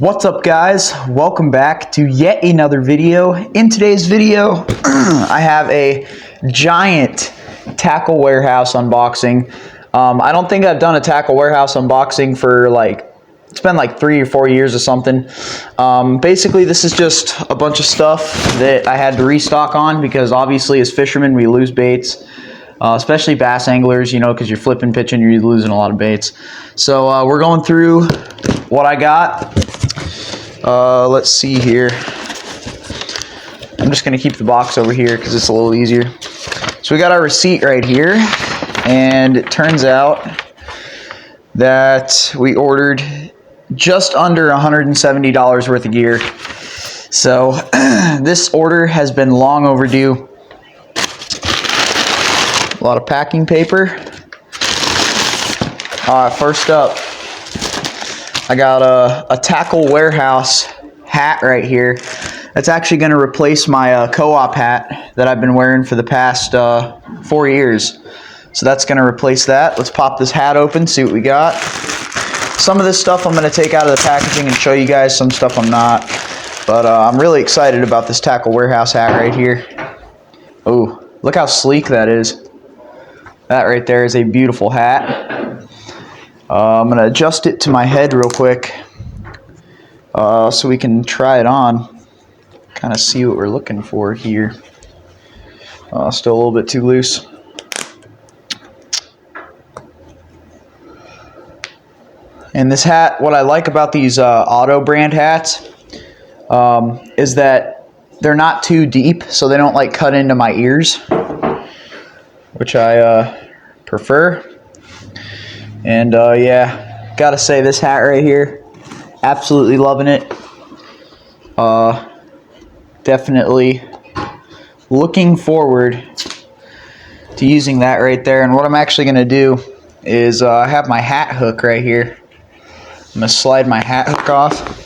What's up, guys? Welcome back to yet another video. In today's video, I have a giant tackle warehouse unboxing. I don't think I've done a tackle warehouse unboxing for it's been like 3 or 4 years or something. Basically, this is just a bunch of stuff that I had to restock on because obviously as fishermen we lose baits. Especially bass anglers, you know, because you're flipping, pitching, you're losing a lot of baits. So we're going through what I got. Let's see here. I'm just going to keep the box over here because it's a little easier. So we got our receipt right here, and it turns out that we ordered just under $170 worth of gear. So this order has been long overdue. A lot of packing paper. First up, I got a tackle warehouse hat right here. That's actually going to replace my co-op hat that I've been wearing for the past 4 years. So that's going to replace that. Let's pop this hat open, see what we got. Some of this stuff I'm going to take out of the packaging and show you guys. Some stuff I'm not. But I'm really excited about this tackle warehouse hat right here. Oh, look how sleek that is. That right there is a beautiful hat. I'm going to adjust it to my head real quick so we can try it on. Kind of see what we're looking for here. Still a little bit too loose. And this hat, what I like about these Auto brand hats is that they're not too deep, so they don't like cut into my ears, which I prefer. And yeah, gotta say, this hat right here, absolutely loving it. Definitely looking forward to using that right there. And what I'm actually gonna do is I have my hat hook right here. I'm gonna slide my hat hook off,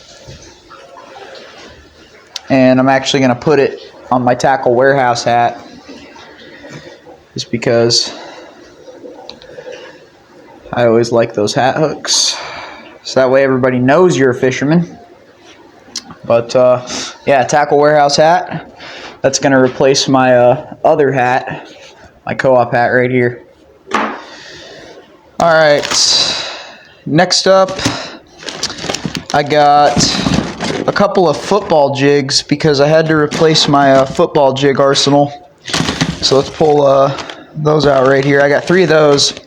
and I'm actually gonna put it on my tackle warehouse hat, just because I always like those hat hooks, so that way everybody knows you're a fisherman. But yeah, tackle warehouse hat. That's going to replace my other hat, my co-op hat right here. Alright, next up, I got a couple of football jigs because I had to replace my football jig arsenal. So let's pull those out right here. I got 3 of those.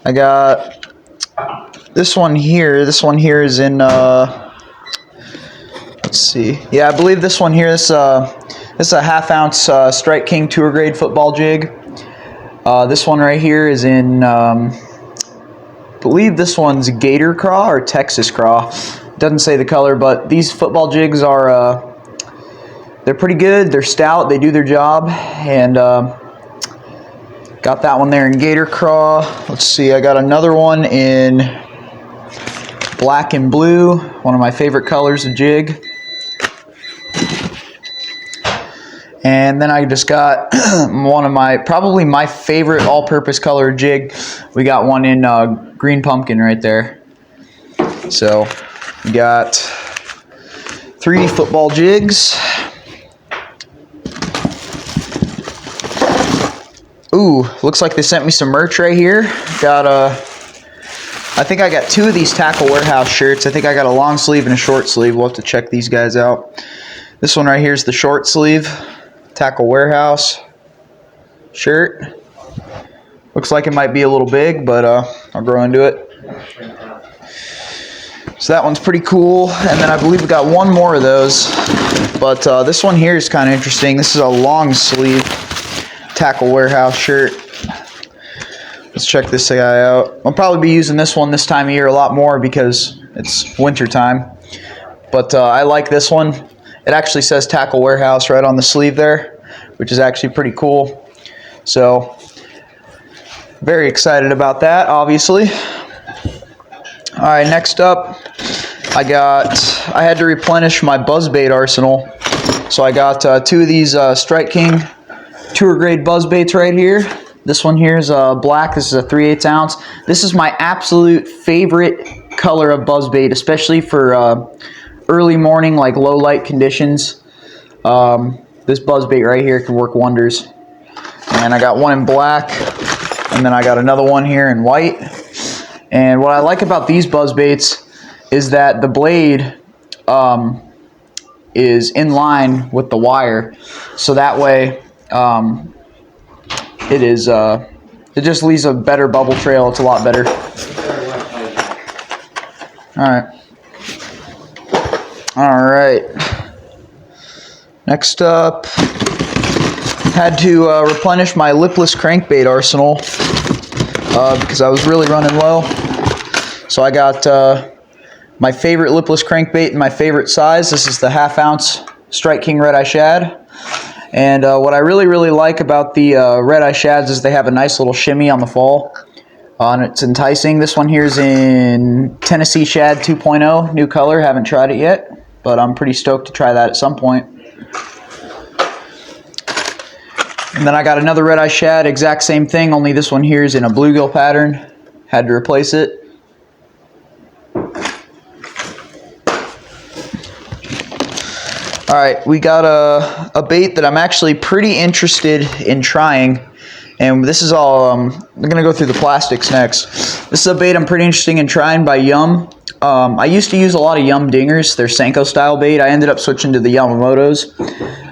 I got this one here. This one here is in, let's see. Yeah, I believe this one here, this is a 1/2 ounce Strike King tour grade football jig. This one right here is in, I believe this one's Gator Craw or Texas Craw. Doesn't say the color, but these football jigs are, they're pretty good. They're stout. They do their job. And got that one there in Gator Craw. Let's see, I got another one in black and blue, one of my favorite colors of jig. And then I just got one of probably my favorite all-purpose color jig. We got one in green pumpkin right there. So we got 3 football jigs. Ooh, looks like they sent me some merch right here. Got I think I got 2 of these tackle warehouse shirts. I think I got a long sleeve and a short sleeve. We'll have to check these guys out. This one right here is the short sleeve tackle warehouse shirt. Looks like it might be a little big, but I'll grow into it. So that one's pretty cool. And then I believe we got one more of those. But this one here is kind of interesting. This is a long sleeve tackle warehouse shirt. Let's check this guy out. I'll probably be using this one this time of year a lot more because it's winter time. But I like this one. It actually says tackle warehouse right on the sleeve there, which is actually pretty cool. So very excited about that, obviously. All right, next up, I had to replenish my buzzbait arsenal. So I got 2 of these Strike King tour grade buzz baits right here. This one here is black. This is a 3/8 ounce. This is my absolute favorite color of buzzbait, especially for early morning, like low light conditions. This buzzbait right here can work wonders. And I got one in black, and then I got another one here in white. And what I like about these buzzbaits is that the blade is in line with the wire, so that way it just leaves a better bubble trail. It's a lot better. All right. Next up, had to replenish my lipless crankbait arsenal because I was really running low. So I got my favorite lipless crankbait in my favorite size. This is the 1/2 ounce Strike King Red Eye Shad. And what I really like about the Red Eye Shads is they have a nice little shimmy on the fall. And it's enticing. This one here is in Tennessee Shad 2.0, new color. Haven't tried it yet, but I'm pretty stoked to try that at some point. And then I got another Red Eye Shad, exact same thing, only this one here is in a bluegill pattern. Had to replace it. Alright, we got a bait that I'm actually pretty interested in trying. And this is all, I'm going to go through the plastics next. This is a bait I'm pretty interested in trying by Yum. I used to use a lot of Yum dingers. They're Senko style bait. I ended up switching to the Yamamoto's.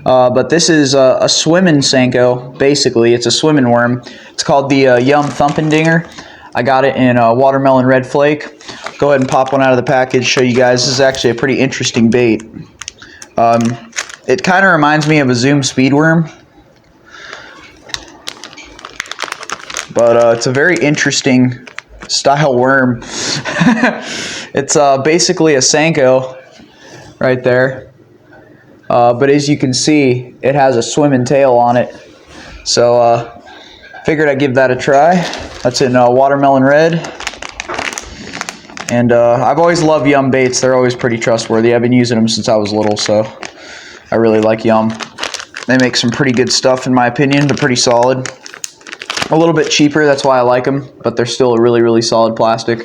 But this is a swimming Senko, basically. It's a swimming worm. It's called the Yum Thumpin' Dinger. I got it in watermelon red flake. Go ahead and pop one out of the package, show you guys. This is actually a pretty interesting bait. It kind of reminds me of a Zoom speed worm. But it's a very interesting style worm. It's basically a Senko right there. But as you can see, it has a swimming tail on it. So figured I'd give that a try. That's in watermelon red. And I've always loved Yum baits. They're always pretty trustworthy. I've been using them since I was little, so I really like Yum. They make some pretty good stuff in my opinion. They're pretty solid. A little bit cheaper, that's why I like them, but they're still a really solid plastic.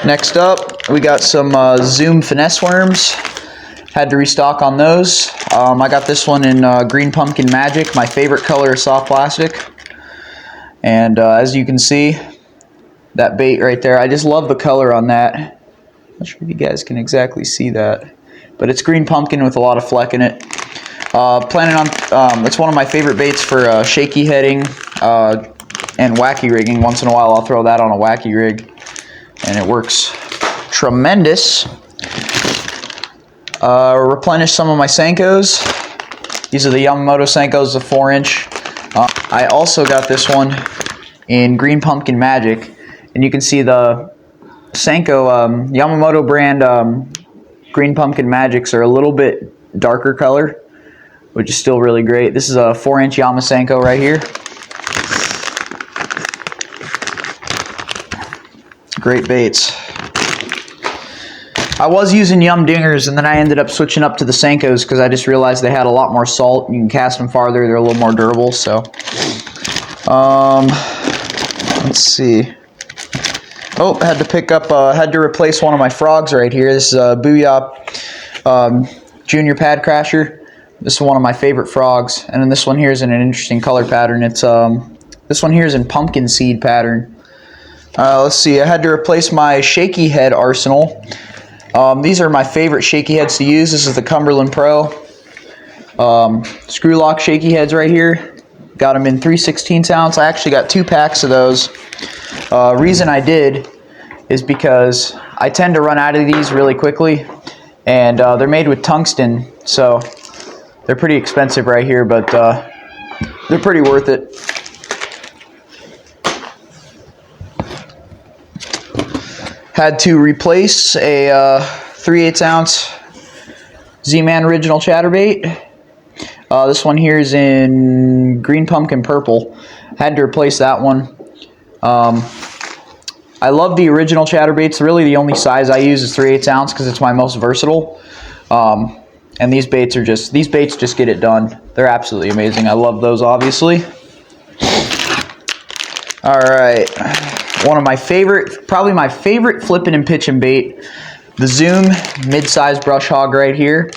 Next up, we got some Zoom finesse worms. Had to restock on those. I got this one in Green Pumpkin Magic, my favorite color of soft plastic. And as you can see, that bait right there, I just love the color on that. Not sure if you guys can exactly see that, but it's green pumpkin with a lot of fleck in it. Planning on, it's one of my favorite baits for shaky heading and wacky rigging. Once in a while I'll throw that on a wacky rig and it works tremendous. Replenish some of my Senkos. These are the Yamamoto Senkos, the 4-inch. I also got this one in Green Pumpkin Magic, and you can see the Senko Yamamoto brand Green Pumpkin Magics are a little bit darker color, which is still really great. This is a 4-inch Yamasenko right here. Great baits. I was using Yum dingers, and then I ended up switching up to the Senkos because I just realized they had a lot more salt. You can cast them farther. They're a little more durable. So, let's see. Oh, I had to pick up, had to replace one of my frogs right here. This is a Booyah Junior Pad Crasher. This is one of my favorite frogs, and then this one here is in an interesting color pattern. It's this one here is in pumpkin seed pattern. Let's see. I had to replace my shaky head arsenal. These are my favorite shaky heads to use. This is the Cumberland Pro screw lock shaky heads right here. Got them in 3/16 ounce. I actually got 2 packs of those. Reason I did is because I tend to run out of these really quickly, and they're made with tungsten, so they're pretty expensive right here, but they're pretty worth it. Had to replace a 3/8 ounce Z-Man Original Chatterbait. This one here is in Green Pumpkin Purple. Had to replace that one. I love the original Chatterbaits. Really the only size I use is 3/8 ounce because it's my most versatile. And these baits just get it done. They're absolutely amazing. I love those, obviously. All right, one of my favorite, probably my favorite flipping and pitching bait, the Zoom mid-size brush hog right here.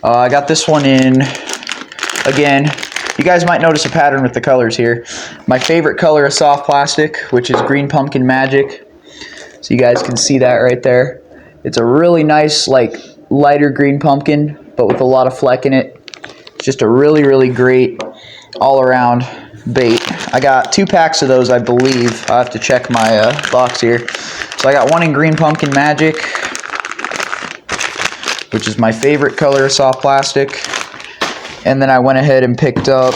I got this one in, again, you guys might notice a pattern with the colors here. My favorite color of soft plastic, which is Green Pumpkin Magic. So you guys can see that right there. It's a really nice, like, lighter green pumpkin, but with a lot of fleck in it. It's just a really, really great all-around bait. I got 2 packs of those, I believe. I'll have to check my box here. So I got one in Green Pumpkin Magic, which is my favorite color of soft plastic. And then I went ahead and picked up,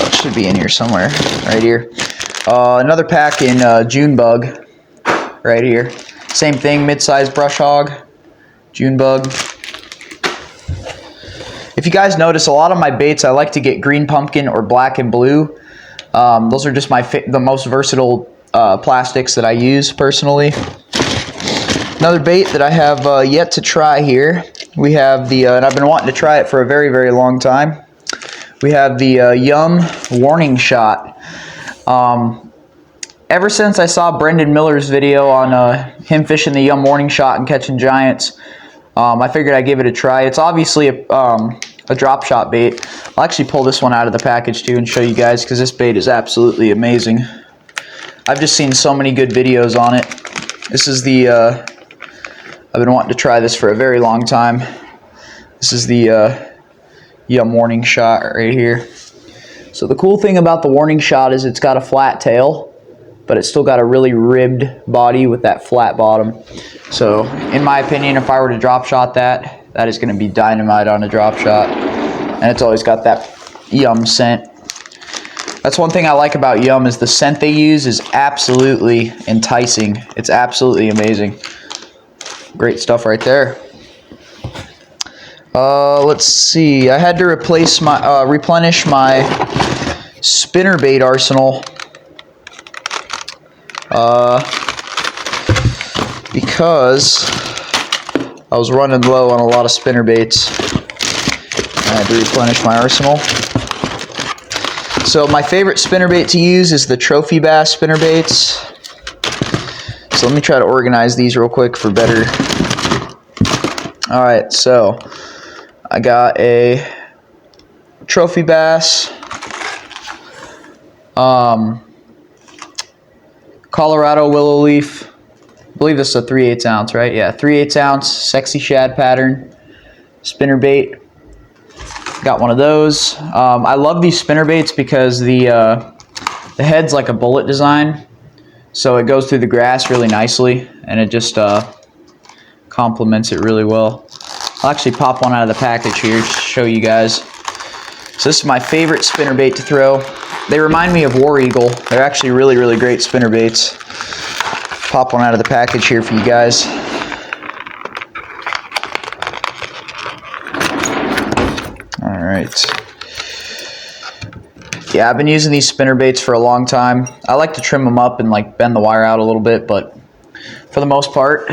it should be in here somewhere, right here. Another pack in June Bug, right here. Same thing, mid-size brush hog, June Bug. If you guys notice, a lot of my baits, I like to get green pumpkin or black and blue. Those are just the most versatile plastics that I use personally. Another bait that I have yet to try here, we have the, and I've been wanting to try it for a very, very long time. We have the Yum Warning Shot. Ever since I saw Brendan Miller's video on him fishing the Yum Warning Shot and catching giants, I figured I'd give it a try. It's obviously a drop shot bait. I'll actually pull this one out of the package too and show you guys, because this bait is absolutely amazing. I've just seen so many good videos on it. This is the, I've been wanting to try this for a very long time. This is the Yum Warning Shot right here. So the cool thing about the Warning Shot is it's got a flat tail, but it's still got a really ribbed body with that flat bottom. So in my opinion, if I were to drop shot that, that is going to be dynamite on a drop shot. And it's always got that Yum scent. That's one thing I like about Yum, is the scent they use is absolutely enticing. It's absolutely amazing. Great stuff right there. Let's see. I had to replace my replenish my spinnerbait arsenal because I was running low on a lot of spinnerbaits. I had to replenish my arsenal. So my favorite spinnerbait to use is the trophy bass spinnerbaits. So let me try to organize these real quick for better. All right, so I got a trophy bass, Colorado willow leaf. I believe this is a 3/8 ounce, right? Yeah, 3/8 ounce sexy shad pattern spinnerbait. Got one of those. I love these spinnerbaits because the head's like a bullet design, so it goes through the grass really nicely, and it just complements it really well. I'll actually pop one out of the package here to show you guys. So this is my favorite spinnerbait to throw. They remind me of War Eagle. They're actually really, really great spinnerbaits. Pop one out of the package here for you guys. All right. Yeah, I've been using these spinnerbaits for a long time. I like to trim them up and like bend the wire out a little bit, but for the most part,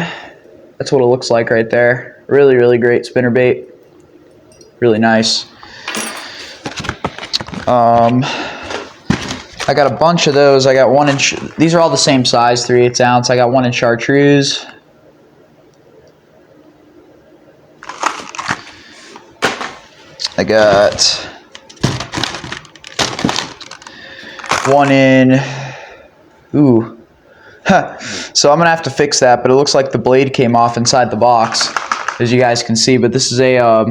that's what it looks like right there. Really, really great spinnerbait. Really nice. I got a bunch of those. I got one in, these are all the same size, 3/8 ounce. I got one in chartreuse. I got one in, ooh. So I'm gonna have to fix that, but it looks like the blade came off inside the box, as you guys can see. But this is a,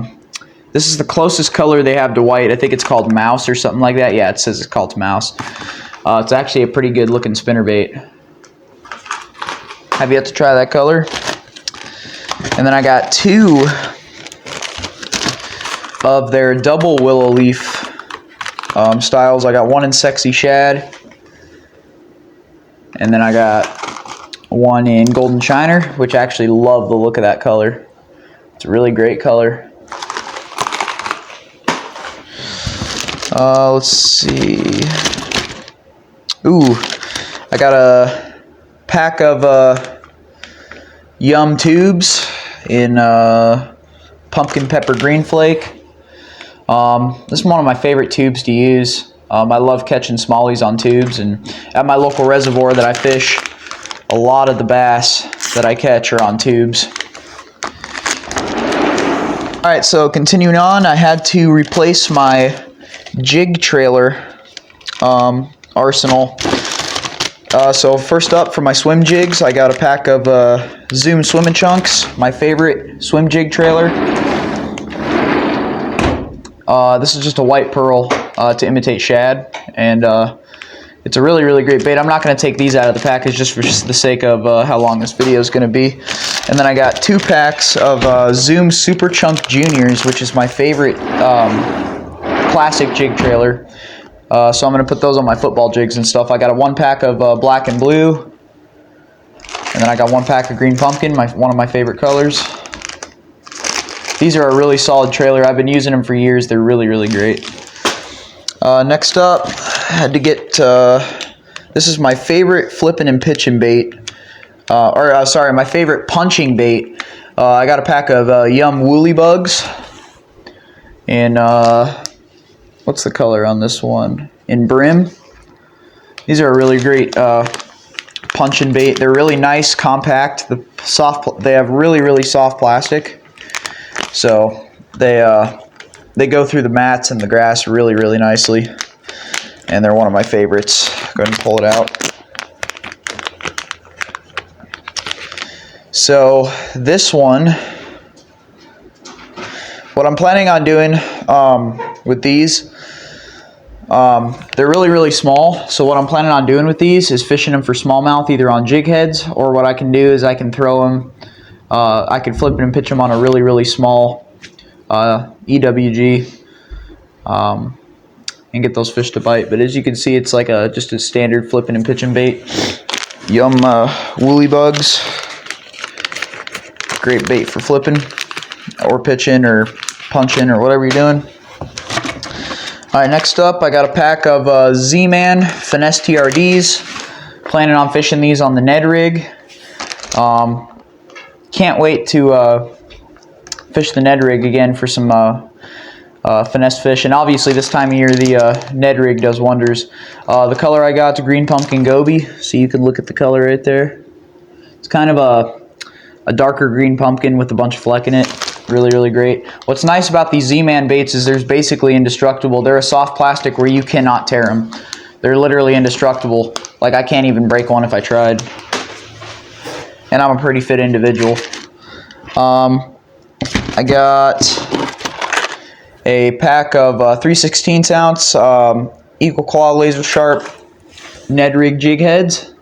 this is the closest color they have to white. I think it's called mouse or something like that. Yeah, it says it's called mouse. It's actually a pretty good looking spinnerbait. Have yet to try that color. And then I got 2 of their double willow leaf styles. I got one in sexy shad, and then I got one in golden shiner, which I actually love the look of that color. It's a really great color. Let's see. Ooh, I got a pack of Yum tubes in pumpkin pepper green flake. This is one of my favorite tubes to use. I love catching smallies on tubes, and at my local reservoir that I fish, a lot of the bass that I catch are on tubes. Alright, so continuing on, I had to replace my jig trailer arsenal. So first up, for my swim jigs, I got a pack of Zoom Swim and Chunks, my favorite swim jig trailer. This is just a white pearl to imitate shad, and it's a really, really great bait. I'm not going to take these out of the package just for the sake of how long this video is going to be. And then I got 2 packs of Zoom Super Chunk Juniors, which is my favorite classic jig trailer. So I'm going to put those on my football jigs and stuff. I got a 1 pack of black and blue, and then I got 1 pack of green pumpkin, one of my favorite colors. These are a really solid trailer. I've been using them for years. They're really, really great. Next up, I had to get, this is my favorite flipping and pitching bait, sorry, my favorite punching bait. I got a pack of Yum Woolly Bugs, and what's the color on this one? In Brim. These are a really great punching bait. They're really nice, compact. They have really, really soft plastic, so they go through the mats and the grass really, really nicely, and they're one of my favorites. Go ahead and pull it out. So this one, what I'm planning on doing with these, they're really, really small. So what I'm planning on doing with these is fishing them for smallmouth, either on jig heads, or what I can do is I can throw them, I can flip it and pitch them on a really, really small EWG, and get those fish to bite. But as you can see, it's like just a standard flipping and pitching bait. Yum Woolly Bugs, great bait for flipping or pitching or punching or whatever you're doing. Alright, next up I got a pack of Z-Man Finesse TRDs. Planning on fishing these on the Ned rig. Can't wait to fish the Ned rig again for some finesse fish, and obviously this time of year the Ned rig does wonders. The color I got is green pumpkin goby, so you can look at the color right there. It's kind of a darker green pumpkin with a bunch of fleck in it. Really, really great. What's nice about these Z-Man baits is they're basically indestructible. They're a soft plastic where you cannot tear them. They're literally indestructible. Like, I can't even break one if I tried. And I'm a pretty fit individual. I got a pack of 3/16 ounce equal claw laser sharp Ned rig jig heads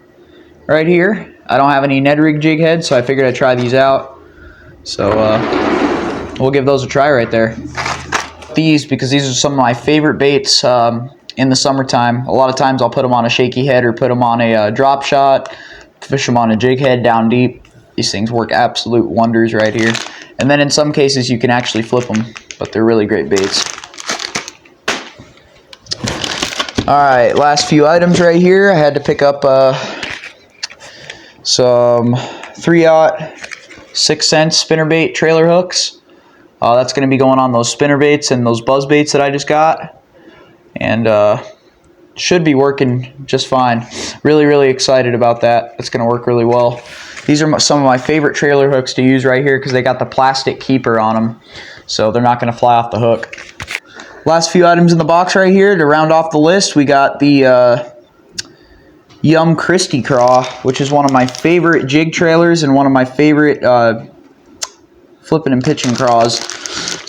right here. I don't have any Ned rig jig heads, so I figured I'd try these out. So we'll give those a try right there. These, because these are some of my favorite baits in the summertime. A lot of times I'll put them on a shaky head or put them on a drop shot, fish them on a jig head down deep. These things work absolute wonders right here. And then in some cases you can actually flip them, but they're really great baits. Alright, last few items right here. I had to pick up some 3/0 6-cent spinnerbait trailer hooks. That's going to be going on those spinnerbaits and those buzz baits that I just got. And should be working just fine. Really, really excited about that. It's going to work really well. These are some of my favorite trailer hooks to use right here because they got the plastic keeper on them, so they're not going to fly off the hook. Last few items in the box right here to round off the list, we got the Yum Chesty Craw, which is one of my favorite jig trailers and one of my favorite flipping and pitching craws.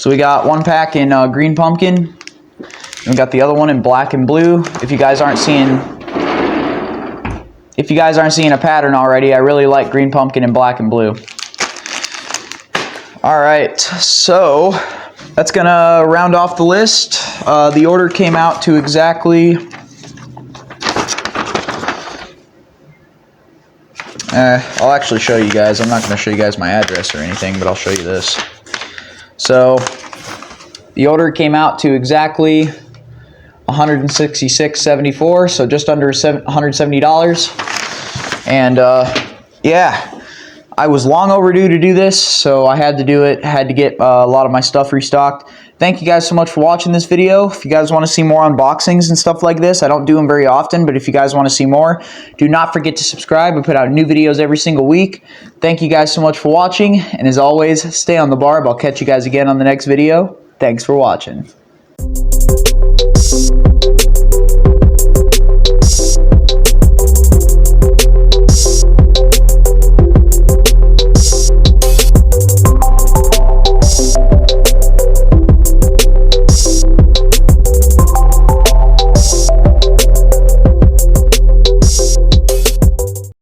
So we got 1 pack in green pumpkin, and we got the other one in black and blue. If you guys aren't seeing a pattern already, I really like green pumpkin and black and blue. Alright, so that's gonna round off the list. The order came out to exactly I'll actually show you guys. I'm not going to show you guys my address or anything, but I'll show you this. So the order came out to exactly $166.74, so just under $170. And yeah, I was long overdue to do this, so I had to do it. Had to get a lot of my stuff restocked. thank you guys so much for watching this video. If you guys want to see more unboxings and stuff like this, I don't do them very often, but if you guys want to see more, do not forget to subscribe. I put out new videos every single week. Thank you guys so much for watching, and as always, stay on the barb. I'll catch you guys again on the next video. Thanks for watching.